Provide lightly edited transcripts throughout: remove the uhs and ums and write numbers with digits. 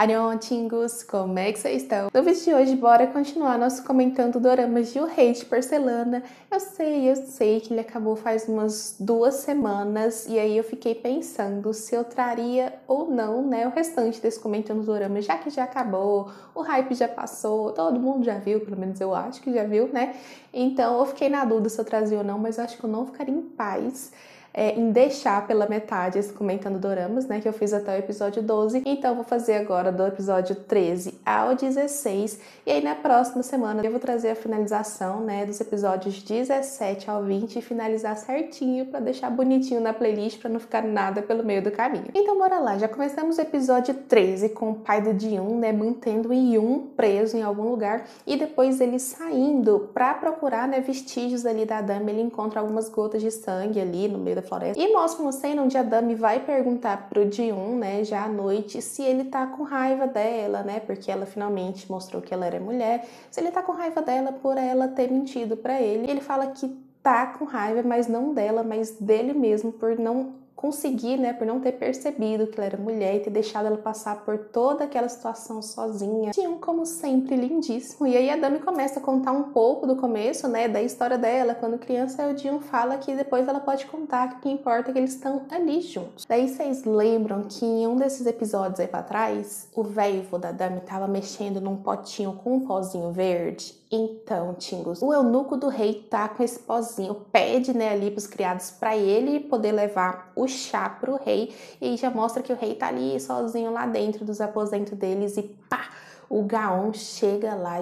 Annyeong, Tingus, como é que vocês estão? No vídeo de hoje, bora continuar nosso comentando doramas de O Rei de Porcelana. Eu sei que ele acabou faz umas 2 semanas, e aí eu fiquei pensando se eu traria ou não, né, o restante desse comentando dorama, já que já acabou, o hype já passou, todo mundo já viu, pelo menos eu acho que já viu, né? Então eu fiquei na dúvida se eu trazia ou não, mas eu acho que eu não ficaria em paz em deixar pela metade esse comentando doramas, né, que eu fiz até o episódio 12, então vou fazer agora do episódio 13 ao 16, e aí na próxima semana eu vou trazer a finalização, né, dos episódios 17 ao 20 e finalizar certinho para deixar bonitinho na playlist para não ficar nada pelo meio do caminho. Então bora lá, já começamos o episódio 13 com o pai do Ji-yoon, né, mantendo o Yoon preso em algum lugar e depois ele saindo para procurar, né, vestígios ali da dama. Ele encontra algumas gotas de sangue ali no meio da floresta. E mostra uma cena onde a Dami vai perguntar pro Ji-yoon, né, já à noite, se ele tá com raiva dela, né, porque ela finalmente mostrou que ela era mulher, se ele tá com raiva dela por ela ter mentido pra ele. E ele fala que tá com raiva, mas não dela, mas dele mesmo, por não conseguir, né, por não ter percebido que ela era mulher e ter deixado ela passar por toda aquela situação sozinha. Ji-yoon, como sempre, lindíssimo. E aí a Dami começa a contar um pouco do começo, né, da história dela. Quando criança, o Ji-yoon fala que depois ela pode contar que o que importa é que eles estão ali juntos. Daí vocês lembram que em um desses episódios aí pra trás, o velho da Dami tava mexendo num potinho com um pozinho verde? Então, Tingus, o eunuco do rei tá com esse pozinho, pede, né, ali pros criados pra ele poder levar o chá pro rei, e aí já mostra que o rei tá ali sozinho lá dentro dos aposentos deles e pá! O Gaon chega lá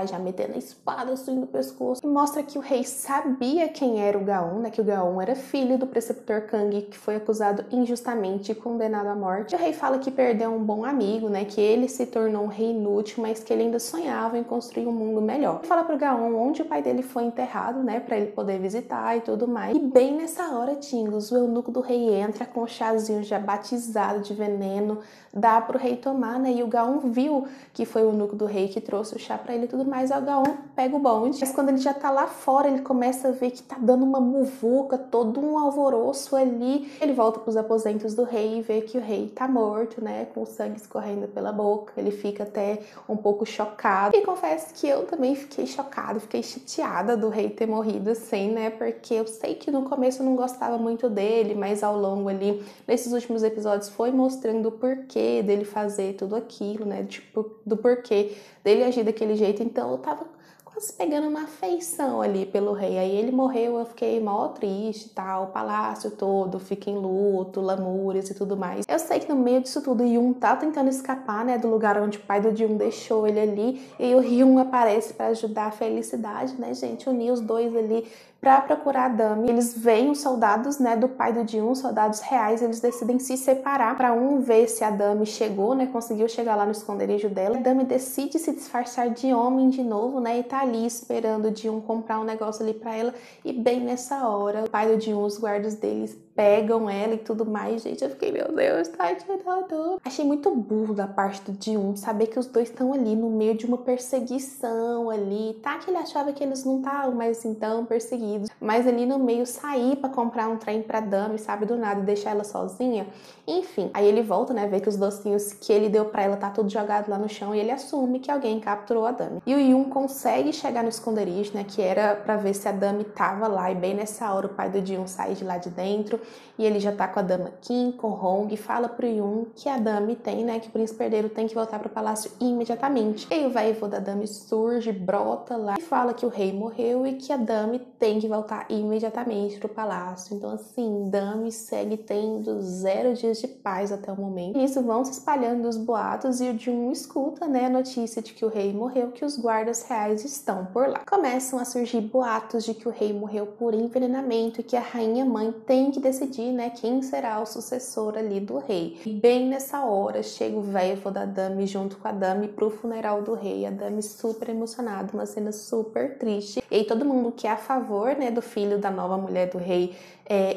já metendo a espada assim no pescoço e mostra que o rei sabia quem era o Gaon, né? Que o Gaon era filho do preceptor Kang, que foi acusado injustamente e condenado à morte. O rei fala que perdeu um bom amigo, né? Que ele se tornou um rei inútil, mas que ele ainda sonhava em construir um mundo melhor. Ele fala pro Gaon onde o pai dele foi enterrado, né? Pra ele poder visitar e tudo mais. E bem nessa hora, Tingus, o eunuco do rei entra com um chazinho já batizado de veneno, dá pro rei tomar, né? E o Gaon viu que foi o eunuco do rei que trouxe o chá pra ele e tudo mais. Aí o Gaon pega o bonde, mas quando ele já tá lá fora, ele começa a ver que tá dando uma muvuca, todo um alvoroço ali. Ele volta pros aposentos do rei e vê que o rei tá morto, né? Com o sangue escorrendo pela boca. Ele fica até um pouco chocado. E confesso que eu também fiquei chocada, fiquei chateada do rei ter morrido assim, né? Porque eu sei que no começo eu não gostava muito dele, mas ao longo ali, nesses últimos episódios, foi mostrando o porquê dele fazer tudo aquilo, né? Tipo, do porquê dele agir daquele jeito. Então eu tava quase pegando uma afeição ali pelo rei. Aí ele morreu, eu fiquei mó triste e tal. O palácio todo fica em luto, lamúrias e tudo mais. Eu sei que no meio disso tudo, o Yoon tá tentando escapar, né, do lugar onde o pai do Ji-yoon deixou ele ali. E o Yoon aparece pra ajudar a felicidade, né, gente? Unir os dois ali pra procurar a Dami. Eles veem os soldados, né, do pai do Ji-yoon, soldados reais. Eles decidem se separar pra um ver se a Dami chegou, né, conseguiu chegar lá no esconderijo dela. A Dami decide se disfarçar de homem de novo, né, e tá ali esperando o Ji-yoon comprar um negócio ali pra ela. E bem nessa hora, o pai do Ji-yoon, os guardas deles pegam ela e tudo mais, gente. Eu fiquei, meu Deus, tá tirando. Achei muito burro da parte do Ji-yoon saber que os dois estão ali no meio de uma perseguição ali, tá? Que ele achava que eles não estavam mais assim tão perseguidos, mas ali no meio sair pra comprar um trem pra Dami, sabe, do nada, e deixar ela sozinha. Enfim, aí ele volta, né, vê que os docinhos que ele deu pra ela tá tudo jogado lá no chão e ele assume que alguém capturou a Dami. E o Yoon consegue chegar no esconderijo, né, que era pra ver se a Dami tava lá, e bem nessa hora o pai do Ji-yoon sai de lá de dentro e ele já tá com a dama Kim, com Hong, e fala pro Yoon que a Dami tem, né, que o príncipe herdeiro tem que voltar pro palácio imediatamente. E aí o vai-vô da Dami surge, brota lá e fala que o rei morreu e que a Dami tem que voltar imediatamente pro palácio. Então assim, Dami segue tendo 0 dias de paz até o momento. E isso vão se espalhando os boatos e o Ji-yoon escuta, né, a notícia de que o rei morreu, que os guardas reais estão por lá. Começam a surgir boatos de que o rei morreu por envenenamento e que a rainha mãe tem que decidir, né, quem será o sucessor ali do rei. E bem nessa hora chega o velho da Dami junto com a Dami pro funeral do rei. A Dami super emocionada, uma cena super triste. E aí todo mundo que é a favor, né, do filho da nova mulher do rei,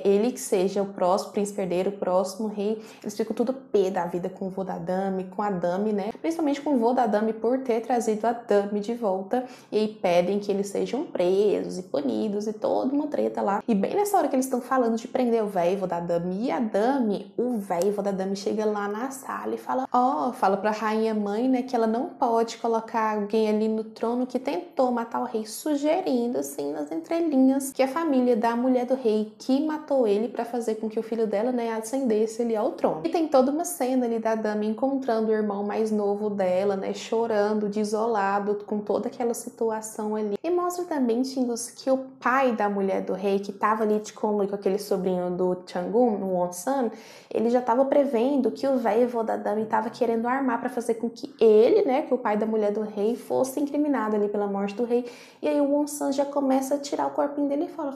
ele que seja o próximo príncipe herdeiro, o próximo rei, eles ficam tudo pé da vida com o vô da Dami, com a Dami, né? Principalmente com o vô da Dami por ter trazido a Dami de volta. E aí pedem que eles sejam presos e punidos e toda uma treta lá. E bem nessa hora que eles estão falando de prender o velho vô da Dami e a Dami, o velho vô da Dami chega lá na sala e fala, fala pra rainha mãe, né, que ela não pode colocar alguém ali no trono que tentou matar o rei, sugerindo assim nas entrelinhas que a família da mulher do rei que matou ele para fazer com que o filho dela, né, ascendesse ali ao trono. E tem toda uma cena ali da Dami encontrando o irmão mais novo dela, né, chorando, desolado com toda aquela situação ali. E mostra também, Tingos, que o pai da mulher do rei, que tava ali de conluio com aquele sobrinho do Changun, o Wonsan, ele já tava prevendo que o velho vô da Dami tava querendo armar para fazer com que ele, né, que o pai da mulher do rei, fosse incriminado ali pela morte do rei. E aí o Wonsan já começa a tirar o corpinho dele e fala,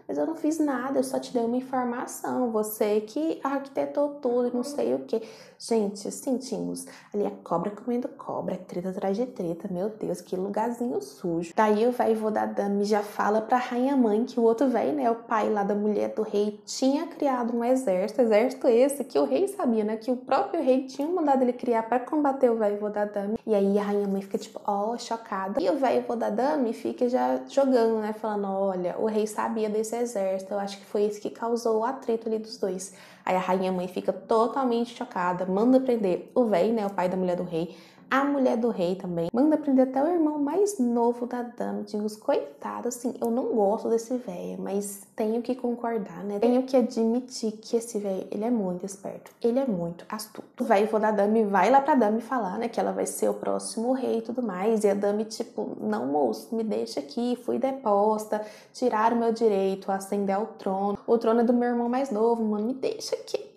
mas eu não fiz nada, eu só te dei uma informação, você que arquitetou tudo e não sei o que. Gente, sentimos, ali é cobra comendo cobra, é treta atrás de treta, meu Deus, que lugarzinho sujo. Daí o velho vô da Dami já fala pra rainha mãe que o outro velho, né, o pai lá da mulher do rei, tinha criado um exército esse que o rei sabia, né, que o próprio rei tinha mandado ele criar pra combater o velho vô da Dami. E aí a rainha mãe fica tipo, chocada. E o velho vô da Dami fica já jogando, né, falando, olha, o rei sabia desse exército, eu acho que foi isso que causou o atrito ali dos dois. Aí a rainha mãe fica totalmente chocada, manda prender o velho, né, o pai da mulher do rei, a mulher do rei também, manda prender até o irmão mais novo da Dami. Digo, coitado, assim, eu não gosto desse velho, mas tenho que concordar, né, tenho que admitir que esse velho, ele é muito esperto, ele é muito astuto. O velho vô da Dami vai lá pra Dami falar, né, que ela vai ser o próximo rei e tudo mais, e a Dami, tipo, não, moço, me deixa aqui, fui deposta, tiraram meu direito a ascender ao trono, o trono é do meu irmão mais novo, mano, me deixa aqui.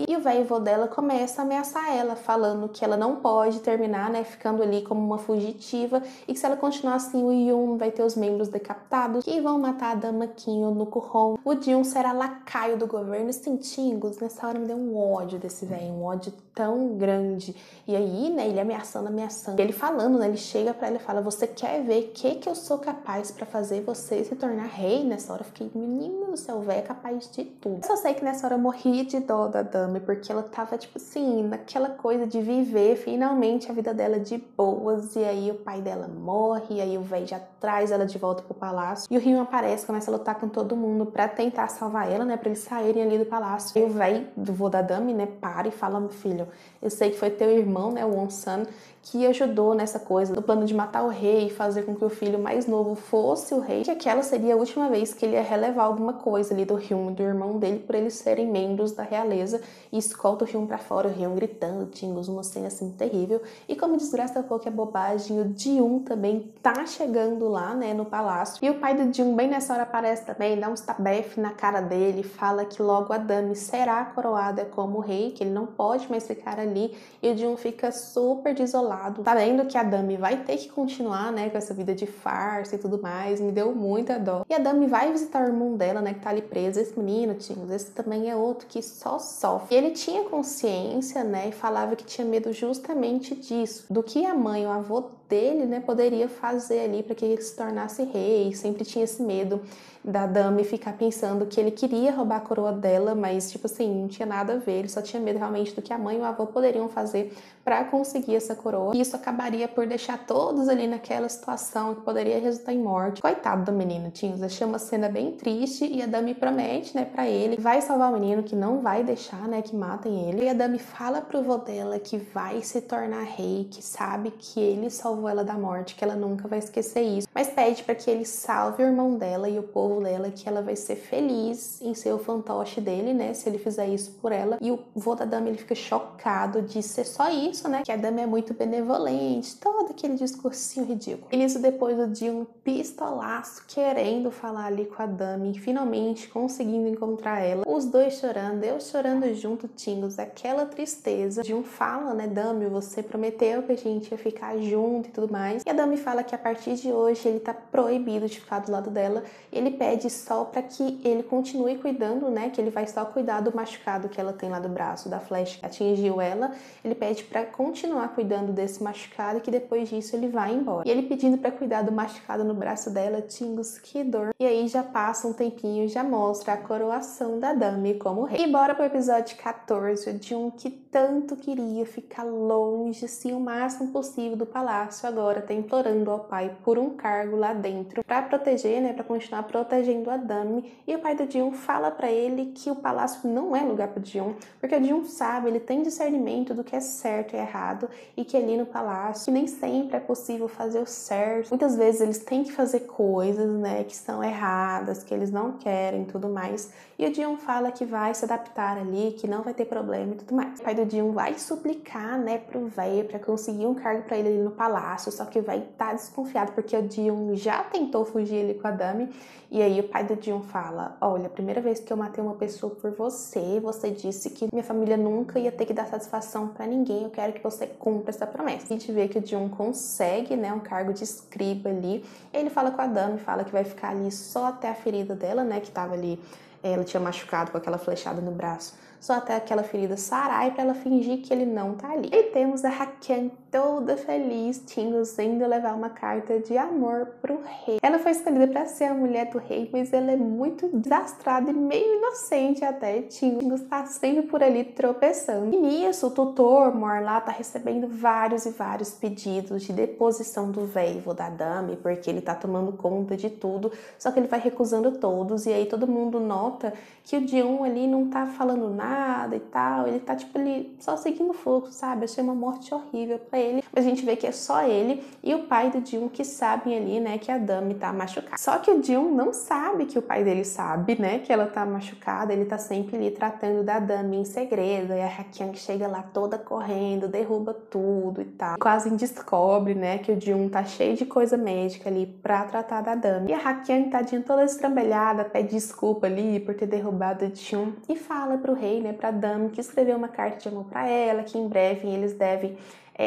E o velho vô dela começa a ameaçar ela, falando que ela não pode terminar, né, ficando ali como uma fugitiva, e que se ela continuar assim, o Yun vai ter os membros decapitados, que vão matar a Dama Quinho no Curron. O Jun será lacaio do governo. Tingos, nessa hora me deu um ódio desse velho, um ódio tão grande. E aí, né, ele ameaçando. Ele falando, né, ele chega pra ela e fala, você quer ver o que eu sou capaz pra fazer você se tornar rei? Nessa hora eu fiquei, menino do céu, velho é capaz de tudo. Eu só sei que nessa hora eu morri de dó da Dami, porque ela tava, tipo assim, naquela coisa de viver finalmente a vida dela de boas, e aí o pai dela morre, e aí o velho já traz ela de volta pro palácio, e o Ryun aparece, começa a lutar com todo mundo pra tentar salvar ela, né, pra eles saírem ali do palácio. E o velho do vô da Dami, né, para e fala, meu filho, eu sei que foi teu irmão, né, o Wonsan, que ajudou nessa coisa, no plano de matar o rei e fazer com que o filho mais novo fosse o rei, que aquela seria a última vez que ele ia relevar alguma coisa ali do Ryun, do irmão dele, por eles serem membros da realeza, e escolta o Ryun pra fora, o Ryun gritando, Tingos, uma cena assim terrível. E como desgraça pouco é bobagem, o Jun também tá chegando lá, né, no palácio, e o pai do Jun bem nessa hora aparece também, dá uns tabef na cara dele, fala que logo a Dami será coroada como rei, que ele não pode mais ficar ali, e o Jun fica super desolado, sabendo que a Dami vai ter que continuar, né, com essa vida de farsa e tudo mais. Me deu muita dó. E a Dami vai visitar o irmão dela, né, que tá ali preso. Esse menino, Tingos, esse também é outro que só sofre. E ele tinha consciência, né, e falava que tinha medo justamente disso, do que a mãe, o avô dele, né, poderia fazer ali para que ele se tornasse rei. Sempre tinha esse medo da Dami ficar pensando que ele queria roubar a coroa dela, mas, tipo assim, não tinha nada a ver. Ele só tinha medo realmente do que a mãe e o avô poderiam fazer para conseguir essa coroa. E isso acabaria por deixar todos ali naquela situação que poderia resultar em morte. Coitado do menino, Tingos. Achei uma cena bem triste, e a Dami promete, né, pra ele que vai salvar o menino, que não vai deixar, né, que matem ele. E a Dami fala pro vô dela que vai se tornar rei, que sabe que ele salvou ela da morte, que ela nunca vai esquecer isso. Mas pede para que ele salve o irmão dela e o povo dela, que ela vai ser feliz em ser o fantoche dele, né, se ele fizer isso por ela. E o vô da Dami, ele fica chocado de ser só isso, né, que a Dami é muito benevolente, todo aquele discursinho ridículo. E nisso, depois de um pistolaço querendo falar ali com a Dami, finalmente conseguindo encontrar ela, os dois chorando, eu chorando junto, Tingos, aquela tristeza. De um fala, né, Dami, você prometeu que a gente ia ficar junto e tudo mais. E a Dami fala que a partir de hoje ele tá proibido de ficar do lado dela, e ele pede só para que ele continue cuidando, né, que ele vai só cuidar do machucado que ela tem lá do braço, da flecha que atingiu ela. Ele pede para continuar cuidando desse machucado e que depois disso ele vai embora. E ele pedindo para cuidar do machucado no braço dela, Tingos, que dor. E aí já passa um tempinho, já mostra a coroação da Dami como rei. E bora pro episódio 14, de um que tanto queria ficar longe, assim, o máximo possível do palácio, agora tá implorando ao pai por um cargo lá dentro para proteger, né, para continuar protegendo a Dami. E o pai do Dion fala para ele que o palácio não é lugar pro Dion, porque o Dion sabe, ele tem discernimento do que é certo e errado, e que ali no palácio nem sempre é possível fazer o certo. Muitas vezes eles têm que fazer coisas, né, que são erradas, que eles não querem e tudo mais. E o Dion fala que vai se adaptar ali, que não vai ter problema e tudo mais. O pai do Dion vai suplicar, né, pro velho para conseguir um cargo para ele ali no palácio, só que o velho tá desconfiado porque o Dion já tentou fugir ali com a Dami. E aí o pai do Dion fala: olha, a primeira vez que eu matei uma pessoa por você, você disse que minha família nunca ia ter que dar satisfação para ninguém, eu quero que você cumpra essa promessa. A gente vê que o Dion consegue, né, um cargo de escriba ali. Ele fala com a Dami, fala que vai ficar ali só até a ferida dela, né, que tava ali, ela tinha machucado com aquela flechada no braço, só até aquela ferida sarar e pra ela fingir que ele não tá ali. E temos a Hakian toda feliz, Tingos indo levar uma carta de amor pro rei. Ela foi escolhida pra ser a mulher do rei, mas ela é muito desastrada e meio inocente até. Tingos tá sempre por ali tropeçando. E nisso, o tutor Mor lá tá recebendo vários e vários pedidos de deposição do velho da Dami, porque ele tá tomando conta de tudo, só que ele vai recusando todos, e aí todo mundo nota que o Dion ali não tá falando nada e tal, ele tá tipo ali só seguindo o fluxo, sabe? Achei uma morte horrível pra ele, mas a gente vê que é só ele e o pai do Dion que sabem ali, né, que a Dami tá machucada. Só que o Dion não sabe que o pai dele sabe, né, que ela tá machucada, ele tá sempre ali tratando da Dami em segredo, e a Hakian chega lá toda correndo, derruba tudo e tal. Quase descobre, né, que o Dion tá cheio de coisa médica ali pra tratar da Dami. E a Hakian, tadinha, toda estrambelhada, pede desculpa ali por ter derrubado o Dion e fala pro rei, né, pra Dami, que escreveu uma carta de amor pra ela, que em breve eles devem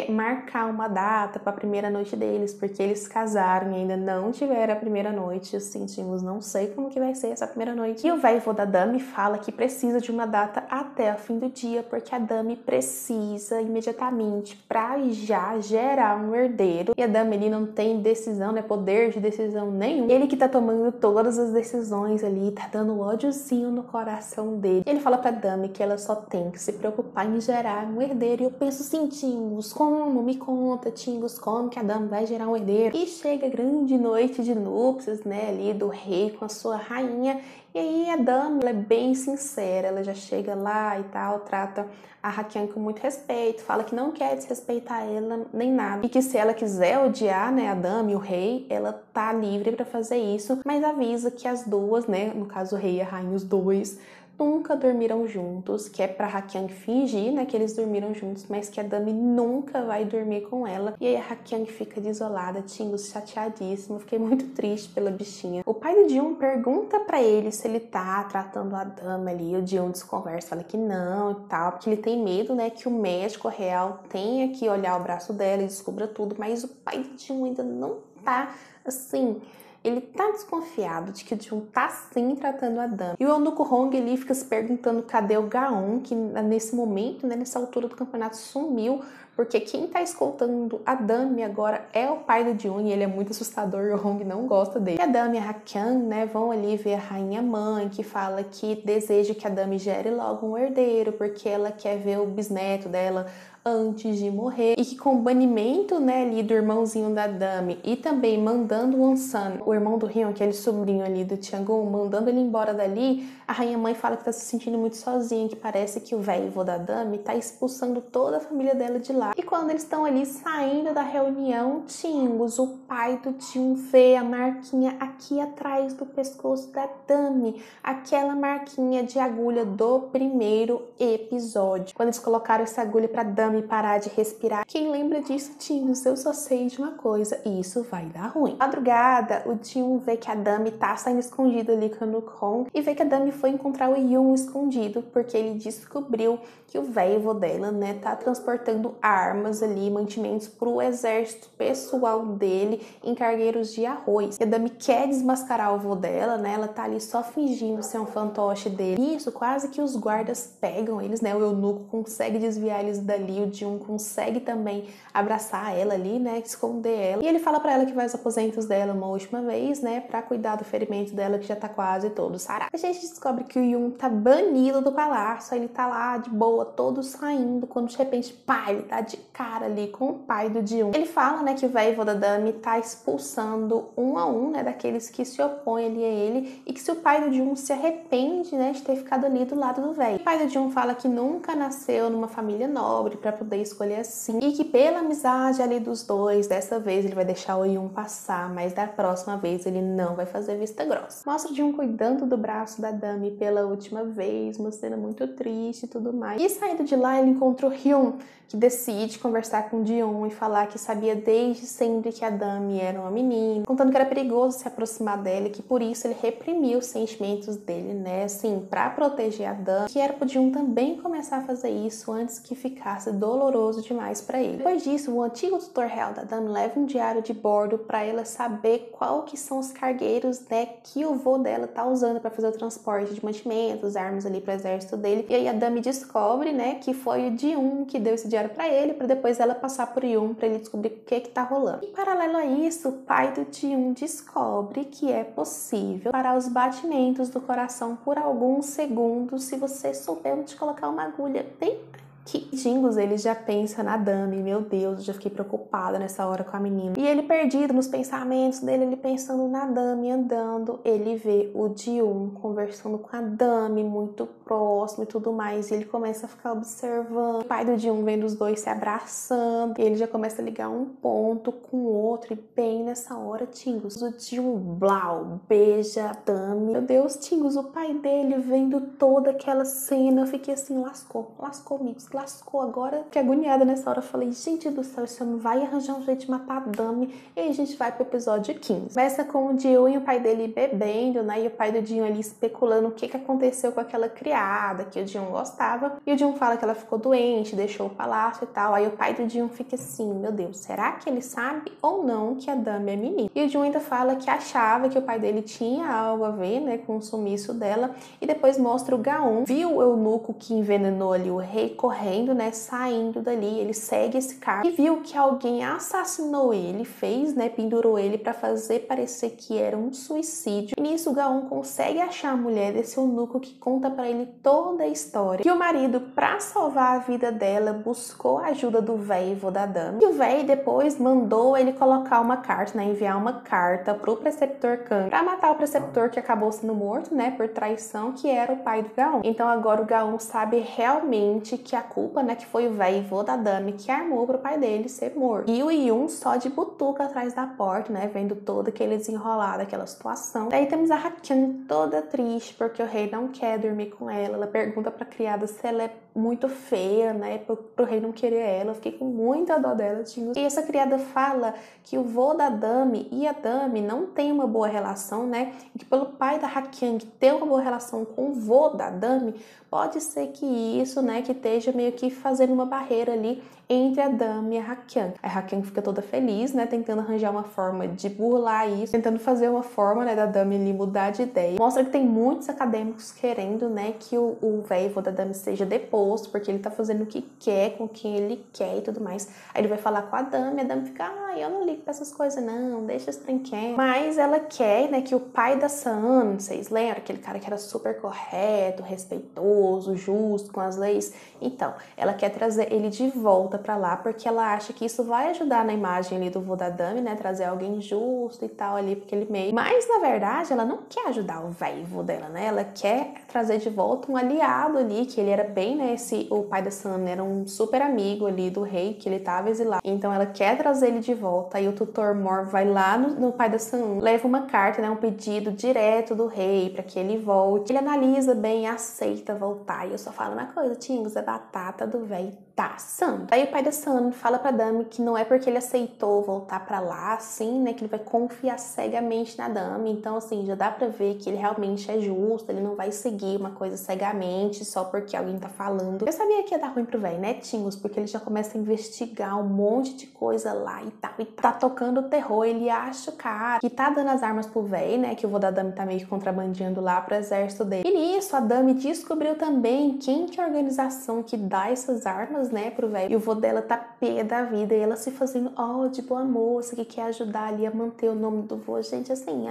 marcar uma data para a primeira noite deles, porque eles casaram e ainda não tiveram a primeira noite. Sentimos, não sei como que vai ser essa primeira noite. E o velho da Dami fala que precisa de uma data até o fim do dia, porque a Dami precisa imediatamente para já gerar um herdeiro. E a Dami ali não tem decisão, né, poder de decisão nenhum. Ele que tá tomando todas as decisões ali, tá dando ódiozinho no coração dele. E ele fala pra Dami que ela só tem que se preocupar em gerar um herdeiro. E eu penso, sentimos, como? Me conta, Tingos, como que a Dami vai gerar um herdeiro? E chega a grande noite de núpcias, né, ali do rei com a sua rainha. E aí a Dami, ela é bem sincera, ela já chega lá e tal, trata a Hakian com muito respeito, fala que não quer desrespeitar ela nem nada. E que se ela quiser odiar, né, a Dami, o rei, ela tá livre pra fazer isso, mas avisa que as duas, né, no caso o rei e a rainha, os dois, nunca dormiram juntos, que é pra Hakian fingir, né, que eles dormiram juntos, mas que a Dami nunca vai dormir com ela. E aí a Hakian fica desolada, Tingos chateadíssimo, fiquei muito triste pela bichinha. O pai do Dion pergunta pra ele se ele tá tratando a Dami ali, o Dion desconversa, fala que não e tal, porque ele tem medo, né, que o médico real tenha que olhar o braço dela e descubra tudo, mas o pai do Dion ainda não tá, assim, ele tá desconfiado de que o Dion tá sim tratando a Dami. E o eunuco Hong, ele fica se perguntando cadê o Gaon, que nesse momento, né, nessa altura do campeonato, sumiu, porque quem tá escoltando a Dami agora é o pai do Dion, e ele é muito assustador e o Hong não gosta dele. E a Dami e a Hakian, né, vão ali ver a rainha mãe, que fala que deseja que a Dami gere logo um herdeiro, porque ela quer ver o bisneto dela antes de morrer, e que com o banimento, né, ali do irmãozinho da Dami e também mandando o Ansan, o irmão do Rion, aquele sobrinho ali do Tiangong, mandando ele embora dali, a rainha mãe fala que tá se sentindo muito sozinha, que parece que o velho da Dami tá expulsando toda a família dela de lá. E quando eles estão ali saindo da reunião, Tingos, o pai do Dion, vê a marquinha aqui atrás do pescoço da Dami, aquela marquinha de agulha do primeiro episódio, quando eles colocaram essa agulha pra Dami Dami parar de respirar. Quem lembra disso, Tingos? Eu só sei de uma coisa, isso vai dar ruim. Madrugada, o Ji-woon vê que a Dami tá saindo escondida ali com o Nuk-hong e vê que a Dami foi encontrar o Yoon escondido porque ele descobriu que o véivo dela, né, tá transportando armas ali, mantimentos pro exército pessoal dele em cargueiros de arroz. E a Dami quer desmascarar o vô dela, né, ela tá ali só fingindo ser um fantoche dele. E isso, quase que os guardas pegam eles, né, o eunuco consegue desviar eles dali, o Ji-woon consegue também abraçar ela ali, né, esconder ela. E ele fala pra ela que vai aos aposentos dela uma última vez, né, pra cuidar do ferimento dela que já tá quase todo sarado. A gente descobre que o Yoon tá banido do palácio, ele tá lá de boa, todo saindo, quando de repente, pá, ele tá de cara ali com o pai do Ji-woon. Ele fala, né, que o véivo da Dami tá expulsando um a um, né, daqueles que se opõem ali a ele, e que se o pai do Ji-woon se arrepende, né, de ter ficado ali do lado do véio. O pai do Ji-woon fala que nunca nasceu numa família nobre pra poder escolher assim, e que pela amizade ali dos dois, dessa vez ele vai deixar o Yoon passar, mas da próxima vez ele não vai fazer vista grossa. Mostra o Ji-woon cuidando do braço da Dami pela última vez, uma cena muito triste e tudo mais. E saindo de lá, ele encontra o Hyun, que decide conversar com o Ji-woon e falar que sabia desde sempre que a Dami era uma menina, contando que era perigoso se aproximar dela e que por isso ele reprimiu os sentimentos dele, né, assim, pra proteger a Dami, que era pro Ji-woon também começar a fazer isso antes que ficasse doloroso demais pra ele. Depois disso, o antigo tutor real da Dami leva um diário de bordo pra ela saber qual que são os cargueiros, né, que o vô dela tá usando pra fazer o transporte de mantimentos, armas ali pro exército dele. E aí a Dami descobre, né, que foi o Ji-woon que deu esse diário pra ele, pra depois ela passar pro Yoon pra ele descobrir o que tá rolando. Em paralelo a isso, o pai do Ji-woon descobre que é possível parar os batimentos do coração por alguns segundos se você souber onde colocar uma agulha bem que Tingos, ele já pensa na Dami, meu Deus, eu já fiquei preocupada nessa hora com a menina. E ele perdido nos pensamentos dele, ele pensando na Dami andando, ele vê o Ji-woon conversando com a Dami muito próximo e tudo mais, e ele começa a ficar observando. O pai do Ji-woon vendo os dois se abraçando, e ele já começa a ligar um ponto com o outro, e bem nessa hora, Tingos, o Ji-woon, blau, beija a Dami. Meu Deus, Tingos, o pai dele vendo toda aquela cena, eu fiquei assim, lascou, amigos, lascou agora. Fiquei agoniada nessa hora, eu falei, gente do céu, isso não vai arranjar um jeito de matar a Dami. E aí a gente vai pro episódio 15. Começa com o Ji-woon e o pai dele bebendo, né, e o pai do Ji-woon ali especulando o que aconteceu com aquela criada que o Ji-woon gostava, e o Ji-woon fala que ela ficou doente, deixou o palácio e tal. Aí o pai do Ji-woon fica assim, meu Deus, será que ele sabe ou não que a Dami é menina? E o Ji-woon ainda fala que achava que o pai dele tinha algo a ver, né, com o sumiço dela, e depois mostra o Gaon, viu o eunuco que envenenou ali o rei correndo, né, saindo dali, ele segue esse cara e viu que alguém assassinou ele, fez, né, pendurou ele pra fazer parecer que era um suicídio. E nisso o Gaon consegue achar a mulher desse eunuco que conta pra ele toda a história. Que o marido, pra salvar a vida dela, buscou a ajuda do véivo da Dami. E o véio depois mandou ele colocar uma carta, né, enviar uma carta pro preceptor Kang pra matar o preceptor que acabou sendo morto, né, por traição, que era o pai do Gaon. Então agora o Gaon sabe realmente que a culpa, né, que foi o véivo da Dami que armou pro pai dele ser morto. E o Yoon só de butuca atrás da porta, né, vendo todo aquele desenrolar daquela situação. Daí temos a Ha-kyung toda triste porque o rei não quer dormir com ela. Ela pergunta pra criada se ela é muito feia, né, pro rei não querer ela. Eu fiquei com muita dó dela, tinha. E essa criada fala que o vô da Dami e a Dami não tem uma boa relação, né, e que pelo pai da Ha-kyung ter uma boa relação com o vô da Dami, pode ser que isso, né, que esteja meio que fazendo uma barreira ali entre a Dami e a Ha-kyung. A Ha-kyung fica toda feliz, né, tentando arranjar uma forma de burlar isso, tentando fazer uma forma, né, da Dami ali mudar de ideia. Mostra que tem muitos acadêmicos querendo, né, que o véivo da Dami seja deposto, porque ele tá fazendo o que quer, com quem ele quer e tudo mais. Aí ele vai falar com a Dami fica, eu não ligo pra essas coisas não, deixa esse trem quieto. Mas ela quer, né, que o pai da San, vocês lembram? Aquele cara que era super correto, respeitoso, justo com as leis. Então, ela quer trazer ele de volta pra lá, porque ela acha que isso vai ajudar na imagem ali do vô da Dami, né, trazer alguém justo e tal ali pra aquele meio. Mas, na verdade, ela não quer ajudar o véivo dela, né, ela quer trazer de volta um aliado ali, que ele era bem, né, o pai da San era um super amigo ali do rei, que ele tava exilado. Então, ela quer trazer ele de volta, aí o tutor Mor vai lá no pai da San, leva uma carta, né, um pedido direto do rei pra que ele volte. Ele analisa bem e aceita voltar. E eu só falo uma coisa, Tingos, a batata do véi tá assando. Aí o pai da Sun fala pra Dami que não é porque ele aceitou voltar pra lá, assim, né, que ele vai confiar cegamente na Dami. Então, assim, já dá pra ver que ele realmente é justo, ele não vai seguir uma coisa cegamente só porque alguém tá falando. Eu sabia que ia dar ruim pro velho, né, Tingos? Porque ele já começa a investigar um monte de coisa lá e tal, e tá tocando o terror. Ele acha, cara, que tá dando as armas pro velho, né, que o vô da Dami tá meio que contrabandeando lá pro exército dele. E nisso, a Dami descobriu também quem que é a organização que dá essas armas, né, pro velho. E o vô dela tá pé da vida, e ela se fazendo, de boa moça, que quer ajudar ali a manter o nome do vô. Gente, assim,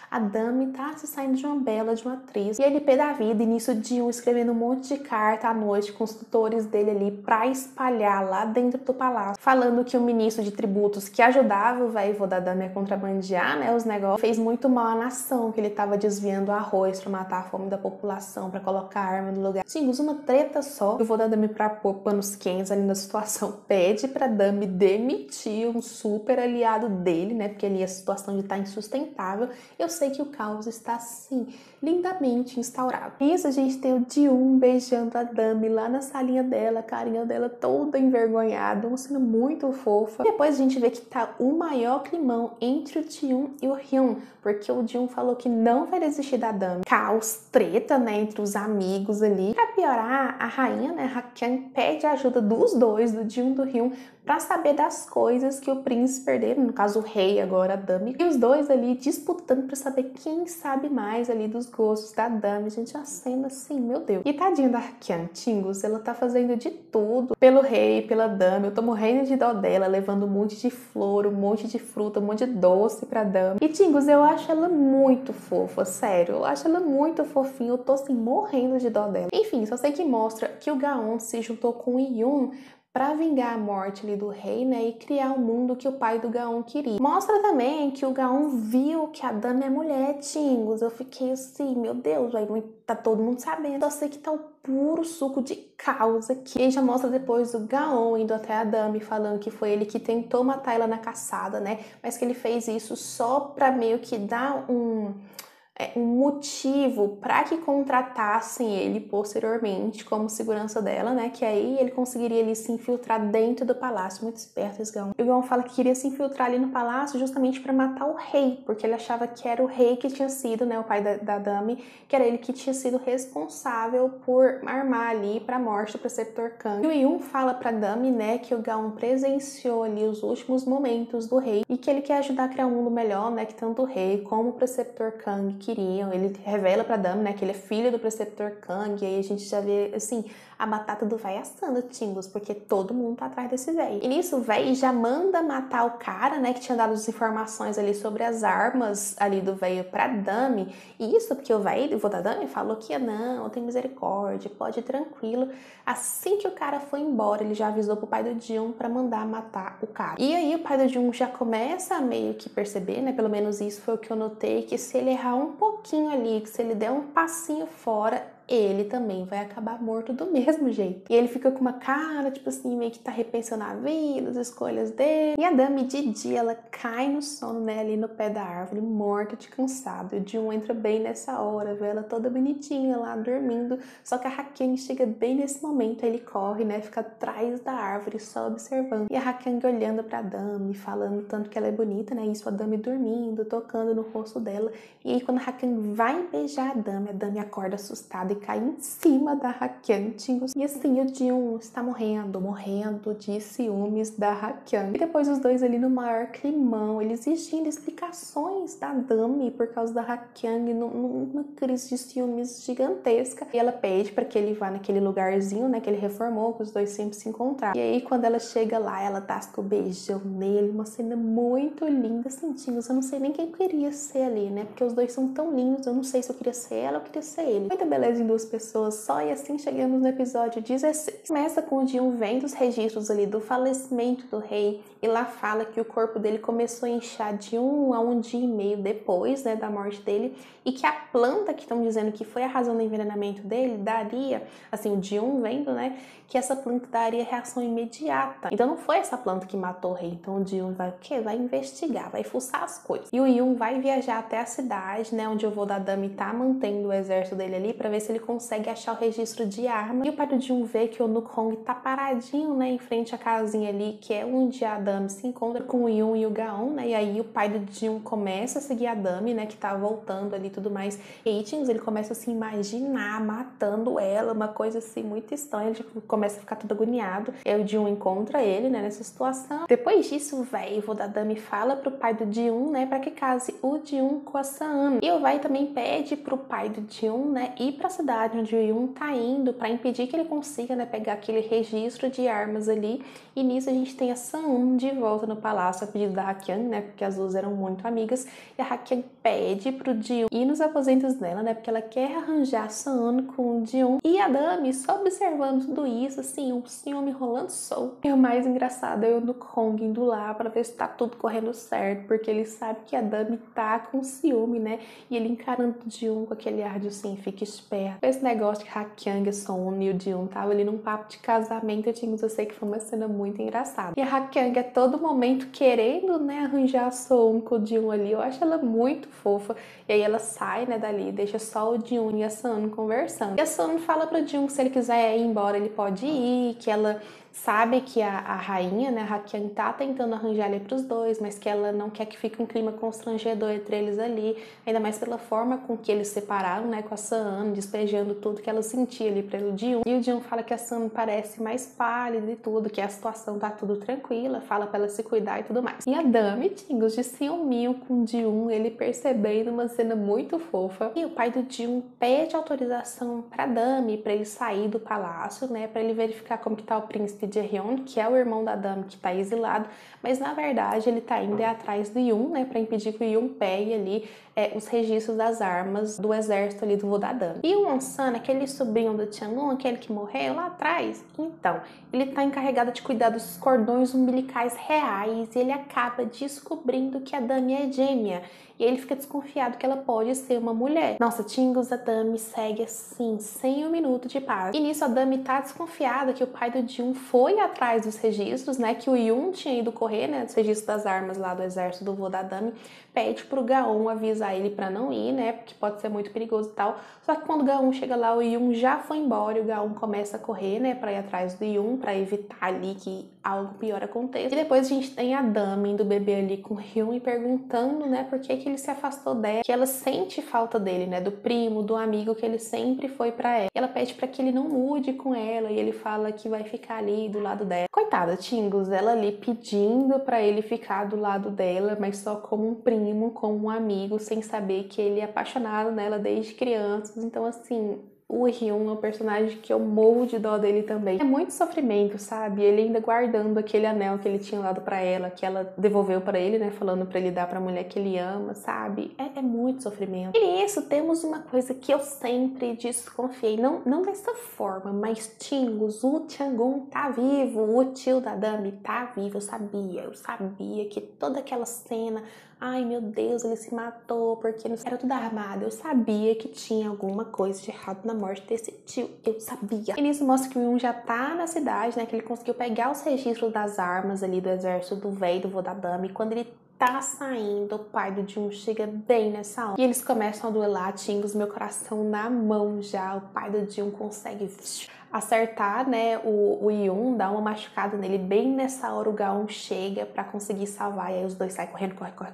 a Dami tá se saindo de uma bela de uma atriz. E ele pé da vida, e nisso de escrevendo um monte de carta à noite com os tutores dele ali pra espalhar lá dentro do palácio, falando que o ministro de tributos que ajudava o velho vô da Dami a contrabandear, né, os negócios, fez muito mal à nação, que ele tava desviando arroz pra matar a fome da população, pra colocar arma no lugar. Sim, usa uma treta só. Eu vou dar Dami pra pôr panos quentes ali na situação. Pede pra Dami demitir um super aliado dele, né? Porque ali a situação já tá insustentável. Eu sei que o caos está, assim, lindamente instaurado. Isso, a gente tem o Ji-un beijando a Dami lá na salinha dela, a carinha dela toda envergonhada, uma cena muito fofa. Depois a gente vê que tá o maior climão entre o Ji-un e o Hyun, porque o Ji-un falou que não vai desistir da Dami. Caos, treta, né, entre os amigos ali. Pra piorar, a rainha, né, Hakyang, pede a ajuda dos dois, do Ji-un e do Hyun, pra saber das coisas que o príncipe perdeu, no caso o rei agora, a Dami, e os dois ali disputando pra saber quem sabe mais ali dos gostos da Dami. Gente, a cena assim, meu Deus. E tadinha da Hakyang, Tingos, ela tá fazendo de tudo pelo rei, pela Dami. Eu tô morrendo de dó dela, levando um monte de flor, um monte de fruta, um monte de doce pra Dami. E Tingos, eu acho ela muito fofa, sério, eu acho ela muito fofinha, eu tô assim morrendo de dó dela. Enfim, só sei que mostra que o Gaon se juntou com o Yun para vingar a morte ali do rei, né, e criar o mundo que o pai do Gaon queria. Mostra também que o Gaon viu que a Dami é mulher, Tingos. Eu fiquei assim, meu Deus, aí tá todo mundo sabendo. Eu sei que tá o puro suco de causa aqui. E já mostra depois o Gaon indo até a Dami, falando que foi ele que tentou matar ela na caçada, né, mas que ele fez isso só pra meio que dar um motivo para que contratassem ele posteriormente como segurança dela, né? Que aí ele conseguiria ali se infiltrar dentro do palácio. Muito esperto esse Gaon. E o Gaon fala que queria se infiltrar ali no palácio justamente para matar o rei, porque ele achava que era o rei que tinha sido, né? O pai da Dami, que era ele que tinha sido responsável por armar ali para a morte do preceptor Kang. E o Yun fala para Dami, né? Que o Gaon presenciou ali os últimos momentos do rei e que ele quer ajudar a criar um mundo melhor, né? Que tanto o rei como o preceptor Kang queriam. Ele revela pra Dami, né, que ele é filho do preceptor Kang, e aí a gente já vê, assim, a batata do véi assando, Tingos, porque todo mundo tá atrás desse véi. E nisso, o véi já manda matar o cara, né, que tinha dado as informações ali sobre as armas ali do véio pra Dami, e isso porque o véi, o vô da Dami, falou que não, tem misericórdia, pode ir tranquilo. Assim que o cara foi embora, ele já avisou pro pai do Ji-un pra mandar matar o cara. E aí o pai do Ji-un já começa a meio que perceber, né, pelo menos isso foi o que eu notei, que se ele errar um pouquinho ali, que se ele der um passinho fora, ele também vai acabar morto do mesmo jeito. E ele fica com uma cara, tipo assim, meio que tá repensando a vida, as escolhas dele. E a Dami, de dia, ela cai no sono, né, ali no pé da árvore, morta de cansado. E o Ji-un entra bem nessa hora, vê ela toda bonitinha lá, dormindo. Só que a Hakyang chega bem nesse momento, aí ele corre, né, fica atrás da árvore, só observando. E a Hakyang olhando pra Dami, falando tanto que ela é bonita, né, isso a Dami dormindo, tocando no rosto dela. E aí quando a Hakyang vai beijar a Dami acorda assustada e cai em cima da Hakyang, Tingos. E assim, o Ji-un está morrendo de ciúmes da Hakyang. E depois os dois ali no maior climão, eles exigindo explicações da Dami por causa da Hakyang, numa crise de ciúmes gigantesca. E ela pede para que ele vá naquele lugarzinho, né, que ele reformou, que os dois sempre se encontraram. E aí quando ela chega lá, ela tasca o beijão nele, uma cena muito linda, assim, Tingos. Eu não sei nem quem queria ser ali, né, porque os dois são tão lindos, eu não sei se eu queria ser ela ou queria ser ele. Muita beleza em duas pessoas só, e assim chegamos no episódio 16. Começa com o Ji-un vendo os registros ali do falecimento do rei, e lá fala que o corpo dele começou a inchar de 1 a 1 dia e meio depois, né, da morte dele, e que a planta que estão dizendo que foi a razão do envenenamento dele daria, assim, o Ji-un vendo, né, que essa planta daria reação imediata. Então não foi essa planta que matou o rei. Então o Ji-un vai o quê? Vai investigar, vai fuçar as coisas. E o Yun vai viajar até a cidade, né, onde o vô da Dami tá mantendo o exército dele ali, pra ver se se ele consegue achar o registro de arma. E o pai do Jun vê que o Nukong tá paradinho, né, em frente à casinha ali, que é onde a Dami se encontra com o Yun e o Gaon, né? E aí o pai do Jun começa a seguir a Dami, né, que tá voltando ali e tudo mais. E aí, ele começa a se imaginar matando ela, uma coisa assim muito estranha. Ele começa a ficar todo agoniado. E aí o Jun encontra ele, né, nessa situação. Depois disso, o velho da Dami fala pro pai do Jun, né, pra que case o Jun com a San. E o velho também pede pro pai do Jun, né, ir pra cidade onde o Yun tá indo pra impedir que ele consiga, né, pegar aquele registro de armas ali. E nisso a gente tem a San de volta no palácio a pedido da Hakyang, né, porque as duas eram muito amigas. E a Hakyang pede pro Jun ir nos aposentos dela, né, porque ela quer arranjar a San com o Jun. E a Dami só observando tudo isso, assim, um ciúme rolando solto. E o mais engraçado é o Nukong indo lá pra ver se tá tudo correndo certo, porque ele sabe que a Dami tá com ciúme, né, e ele encarando o Jun com aquele ar de assim, fica esperto. Esse negócio de Hakyang, a Son e o Jun tava ali num papo de casamento, eu sei que foi uma cena muito engraçada. E a Hakyang a todo momento querendo, né, arranjar a Son com o Jun ali, eu acho ela muito fofa. E aí ela sai, né, dali e deixa só o Jun e a San conversando. E a San fala pro Jun que se ele quiser ir embora, ele pode ir, que ela sabe que a rainha, né, a Hakyang, tá tentando arranjar ali pros dois, mas que ela não quer que fique um clima constrangedor entre eles ali, ainda mais pela forma com que eles se separaram, né, com a San, despejando tudo que ela sentia ali pelo Jun. E o Jun fala que a San parece mais pálida e tudo, que a situação tá tudo tranquila, fala pra ela se cuidar e tudo mais. E a Dami, tingos de ciúminho com o Jun, ele percebendo uma cena muito fofa. E o pai do Jun pede autorização pra Dami, pra ele sair do palácio, né, pra ele verificar como que tá o príncipe Jaehyun, que é o irmão da Dami que tá exilado, mas na verdade ele tá indo atrás do Yun, né, pra impedir que o Yun pegue ali os registros das armas do exército ali do vô da Dami. E o Won-san, aquele sobrinho do Chang'un, aquele que morreu lá atrás, então, ele tá encarregado de cuidar dos cordões umbilicais reais e ele acaba descobrindo que a Dami é gêmea. E ele fica desconfiado que ela pode ser uma mulher. Nossa, tingos, a Dami segue assim, sem um minuto de paz. E nisso a Dami tá desconfiada que o pai do Jun foi atrás dos registros, né? Que o Yun tinha ido correr, né? Dos registros das armas lá do exército do vô da Dami. Pede pro Gaon avisar ele pra não ir, né? Porque pode ser muito perigoso e tal. Só que quando o Gaon chega lá, o Yun já foi embora e o Gaon começa a correr, né? Pra ir atrás do Yun, pra evitar ali que algo pior aconteça. E depois a gente tem a Dami indo beber ali com o Hyun e perguntando, né? Por que ele se afastou dela, que ela sente falta dele, né, do primo, do amigo que ele sempre foi pra ela. E ela pede pra que ele não mude com ela e ele fala que vai ficar ali do lado dela. Coitada, tingos, ela ali pedindo pra ele ficar do lado dela, mas só como um primo, como um amigo, sem saber que ele é apaixonado nela desde criança. Então, assim, o Hyun é um personagem que eu morro de dó dele também. É muito sofrimento, sabe? Ele ainda guardando aquele anel que ele tinha dado pra ela, que ela devolveu pra ele, né? Falando pra ele dar pra mulher que ele ama, sabe? É muito sofrimento. E nisso temos uma coisa que eu sempre desconfiei. Não dessa forma, mas tingos, o Chang'un tá vivo. O tio da Dami tá vivo. Eu sabia que toda aquela cena... Ai, meu Deus, ele se matou porque não era tudo armado. Eu sabia que tinha alguma coisa de errado na morte desse tio. Eu sabia. E nisso mostra que o Yun já tá na cidade, né? Que ele conseguiu pegar os registros das armas ali do exército do velho do vô da Dami. E quando ele tá saindo, o pai do Jun chega bem nessa hora. E eles começam a duelar, tingos, meu coração na mão já. O pai do Jun consegue acertar, né, o Yun, dá uma machucada nele. Bem nessa hora o Gaon chega pra conseguir salvar. E aí os dois saem correndo, corre.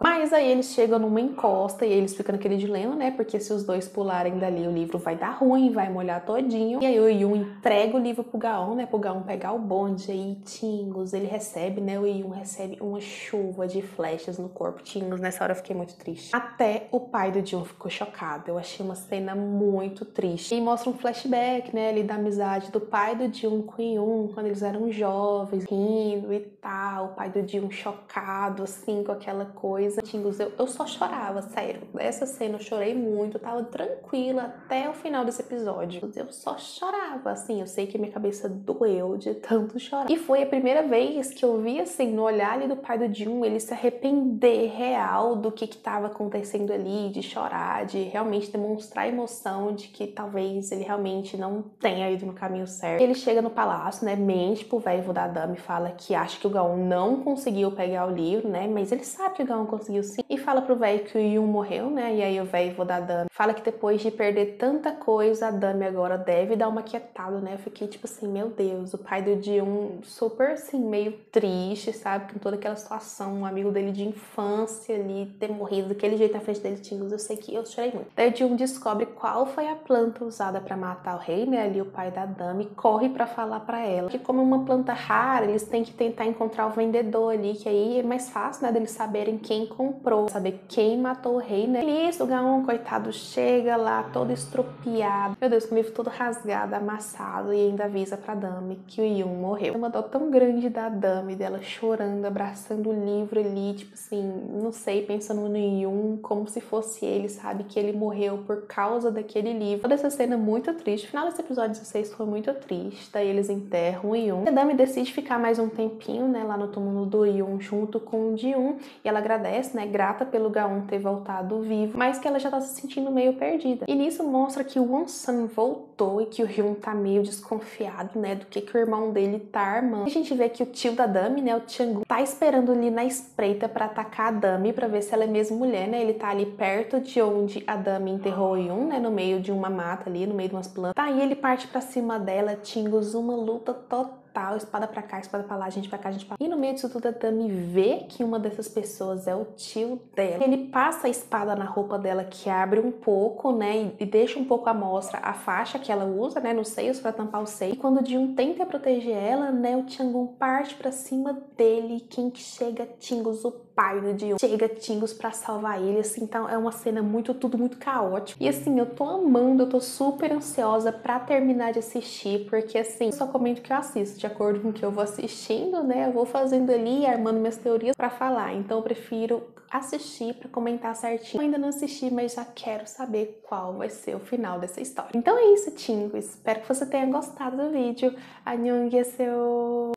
Mas aí eles chegam numa encosta e aí eles ficam naquele dilema, né? Porque se os dois pularem dali, o livro vai dar ruim, vai molhar todinho. E aí o Yun entrega o livro pro Gaon, né? Pro Gaon pegar o bonde. Aí, tingos, ele recebe, né? O Yun recebe uma chuva de flechas no corpo. Tingos, nessa hora eu fiquei muito triste. Até o pai do Jun ficou chocado. Eu achei uma cena muito triste. E mostra um flashback, né? Ali da amizade do pai do Jun com o Yun, quando eles eram jovens, rindo e tal. O pai do Jun chocado, assim, com aquela coisa. Tingos, eu só chorava, sério. Essa cena eu chorei muito, eu tava tranquila até o final desse episódio. Eu só chorava, assim, eu sei que minha cabeça doeu de tanto chorar. E foi a primeira vez que eu vi, assim, no olhar ali do pai do Jun, ele se arrepender real do que tava acontecendo ali, de chorar, de realmente demonstrar emoção de que talvez ele realmente não tenha tenha ido no caminho certo. Ele chega no palácio, né, mente pro velho da dama e fala que acha que o Ga-eun não conseguiu pegar o livro, né, mas ele sabe que o Ga-eun conseguiu sim. E fala pro velho que o Yoon morreu, né, e aí o velho da dama fala que depois de perder tanta coisa, a dama agora deve dar uma quietada, né. Eu fiquei tipo assim, meu Deus, o pai do Yoon super assim, meio triste, sabe, com toda aquela situação, um amigo dele de infância ali, ter morrido daquele jeito na frente dele, Tingles, eu sei que eu chorei muito. Daí o Yoon descobre qual foi a planta usada pra matar o rei, né, ali o pai da dama, e corre pra falar pra ela que como é uma planta rara, eles têm que tentar encontrar o vendedor ali, que aí é mais fácil, né, deles saberem quem comprou, saber quem matou o rei, né. E isso, o Ga-eun, coitado, chega lá todo estropiado, meu Deus, com o livro todo rasgado, amassado, e ainda avisa pra dama que o Yoon morreu. Uma dó tão grande da dama, dela chorando, abraçando o livro ali, tipo assim, não sei, pensando no Yoon como se fosse ele, sabe, que ele morreu por causa daquele livro. Toda essa cena muito triste. O final desse episódio 16 foi muito triste. Daí eles enterram o Yoon. A dama decide ficar mais um tempinho, né, lá no túmulo do Yoon junto com o Ji-un, e ela agradece, né, grata pelo Ga-eun ter voltado vivo, mas que ela já tá se sentindo meio perdida. E nisso mostra que o Won-sun voltou e que o Hyun tá meio desconfiado, né, do que o irmão dele tá armando. A gente vê que o tio da Dami, né, o Chang-gun, tá esperando ali na espreita pra atacar a Dami, pra ver se ela é mesmo mulher, né, ele tá ali perto de onde a Dami enterrou o Yoon, né, no meio de uma mata ali, no meio de umas plantas. Tá, e ele parte pra cima dela, Tingles, uma luta total, espada pra cá, espada pra lá, gente pra cá, gente pra lá. E no meio disso tudo a Dami vê que uma dessas pessoas é o tio dela. Ele passa a espada na roupa dela, que abre um pouco, né, e deixa um pouco à mostra a faixa que ela usa, né, nos seios pra tampar o seio. E quando o Ji-un tenta proteger ela, né, o Chang-gun parte pra cima dele, quem que chega? Tingles, o pai do Ji-un. Chega Tingles pra salvar ele, assim, então é uma cena tudo muito caótico. E assim, eu tô amando, eu tô super ansiosa pra terminar de assistir, porque assim, eu só comento que eu assisto, de acordo com o que eu vou assistindo, né, eu vou fazendo ali, armando minhas teorias pra falar, então eu prefiro assistir pra comentar certinho. Eu ainda não assisti, mas já quero saber qual vai ser o final dessa história. Então é isso, Tingles, espero que você tenha gostado do vídeo. Annyeonghaseyo!